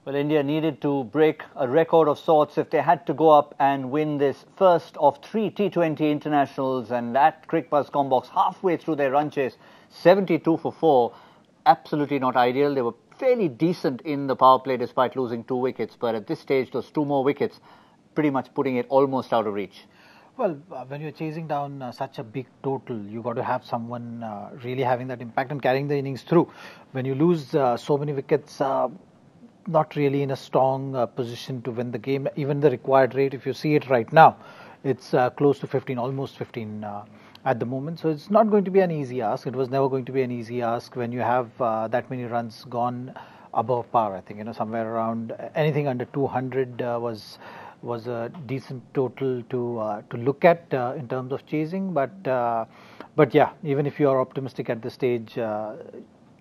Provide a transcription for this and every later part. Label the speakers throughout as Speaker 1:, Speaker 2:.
Speaker 1: Well, India needed to break a record of sorts if they had to go up and win this first of 3 T20 internationals, and at Cricbuzz Comm box halfway through their run chase, 72 for 4. Absolutely not ideal. They were fairly decent in the power play despite losing 2 wickets, but at this stage, those 2 more wickets pretty much putting it almost out of reach.
Speaker 2: Well, when you're chasing down such a big total, you got to have someone really having that impact and carrying the innings through. When you lose so many wickets, not really in a strong position to win the game. Even the required rate, if you see it right now, it's close to 15, almost 15 at the moment. So it's not going to be an easy ask. It was never going to be an easy ask when you have that many runs gone above par. I think somewhere around anything under 200 was a decent total to look at in terms of chasing. But yeah, even if you are optimistic at this stage,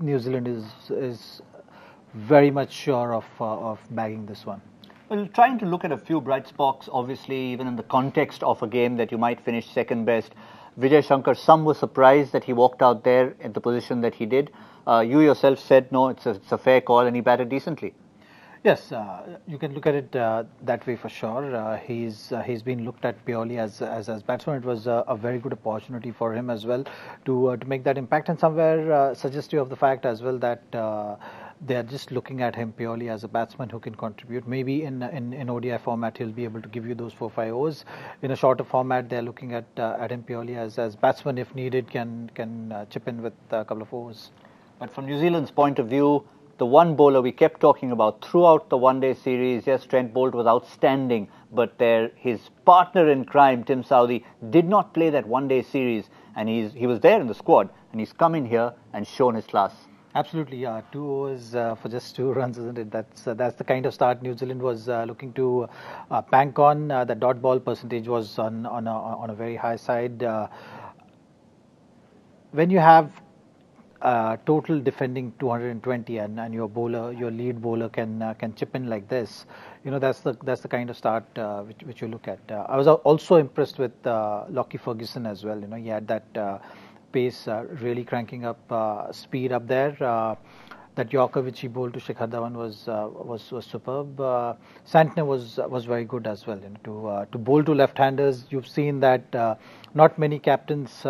Speaker 2: New Zealand is very much sure of bagging this one.
Speaker 1: Well, trying to look at a few bright spots, obviously, even in the context of a game that you might finish second best. Vijay Shankar, some were surprised that he walked out there at the position that he did. You yourself said, no, it's a fair call, and he batted decently.
Speaker 2: Yes, you can look at it that way for sure. He's been looked at purely as batsman. It was a very good opportunity for him as well to make that impact, and somewhere suggestive of the fact as well that they are just looking at him purely as a batsman who can contribute. Maybe in ODI format he'll be able to give you those 4-5 overs. In a shorter format, they're looking at him purely as batsman, if needed, can chip in with a couple of overs.
Speaker 1: But from New Zealand's point of view, the one bowler we kept talking about throughout the one-day series, yes, Trent Boult was outstanding, but his partner in crime, Tim Southee, did not play that one-day series, and he was there in the squad, and he's come in here and shown his class.
Speaker 2: Absolutely, yeah. 2 overs for just 2 runs, isn't it? That's the kind of start New Zealand was looking to bank on. The dot ball percentage was on a very high side. When you have total defending 220 and your lead bowler can chip in like this, that's the kind of start which you look at. I was also impressed with Lockie Ferguson as well. He had that pace, really cranking up speed up there. That Yorker which he bowled to Shikhar Dhawan was superb. Santner was very good as well. To bowl to left-handers, you've seen that not many captains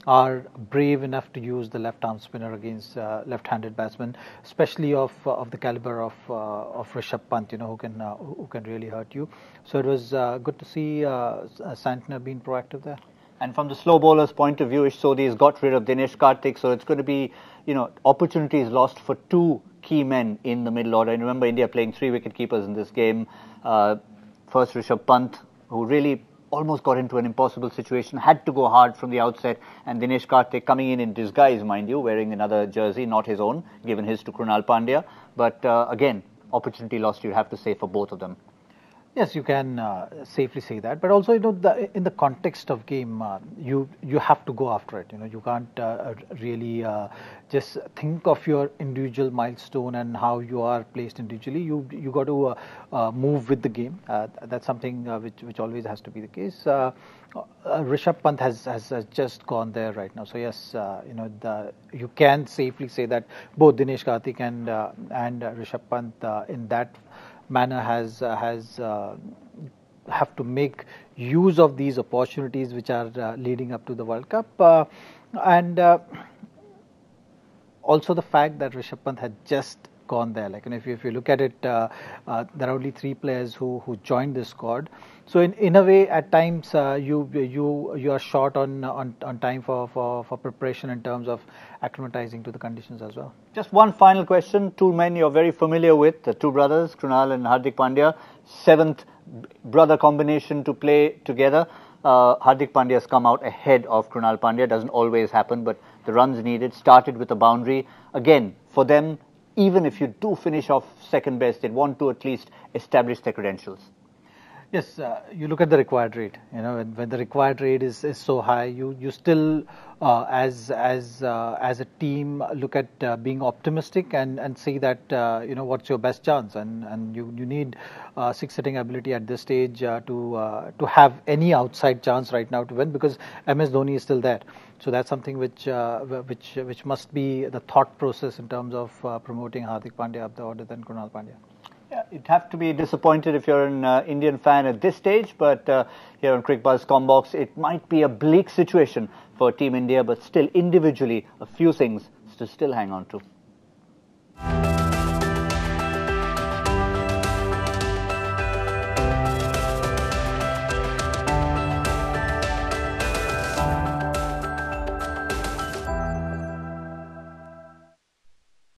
Speaker 2: are brave enough to use the left-arm spinner against left-handed batsmen, especially of the caliber of Rishabh Pant, who can really hurt you. So it was good to see Santner being proactive there.
Speaker 1: And from the slow bowler's point of view, Ish Sodhi has got rid of Dinesh Karthik, so it's going to be, opportunities lost for 2 key men in the middle order. And remember, India playing 3 wicket keepers in this game. First, Rishabh Pant, who really almost got into an impossible situation, had to go hard from the outset, and Dinesh Karthik coming in disguise, mind you, wearing another jersey, not his own, given his to Krunal Pandya. But again, opportunity lost, you have to say, for both of them.
Speaker 2: Yes, you can safely say that, but also in the context of game, you have to go after it. You can't really just think of your individual milestone and how you are placed individually. You got to move with the game. That's something which always has to be the case. Rishabh Pant has just gone there right now. So yes, you can safely say that both Dinesh Karthik and Rishabh Pant in that manner have to make use of these opportunities which are leading up to the World Cup, and also the fact that Rishabh Pant had just gone there. Like, if you look at it, there are only 3 players who joined this squad. So in a way, at times you are short on time for preparation in terms of acclimatizing to the conditions as well.
Speaker 1: Just one final question. 2 men you're very familiar with, the 2 brothers, Krunal and Hardik Pandya. 7th brother combination to play together. Hardik Pandya has come out ahead of Krunal Pandya. Doesn't always happen, but the runs needed started with a boundary. Again, for them, even if you do finish off second best, they'd want to at least establish their credentials.
Speaker 2: Yes, you look at the required rate. When the required rate is so high, you still as a team look at being optimistic and see that what's your best chance, and you need 6 hitting ability at this stage to have any outside chance right now to win, because MS Dhoni is still there. So that's something which must be the thought process in terms of promoting Hardik Pandya up the order than Krunal Pandya.
Speaker 1: Yeah, you'd have to be disappointed if you're an Indian fan at this stage, but here on Cricbuzz Comm, it might be a bleak situation for Team India, but still individually a few things to still hang on to.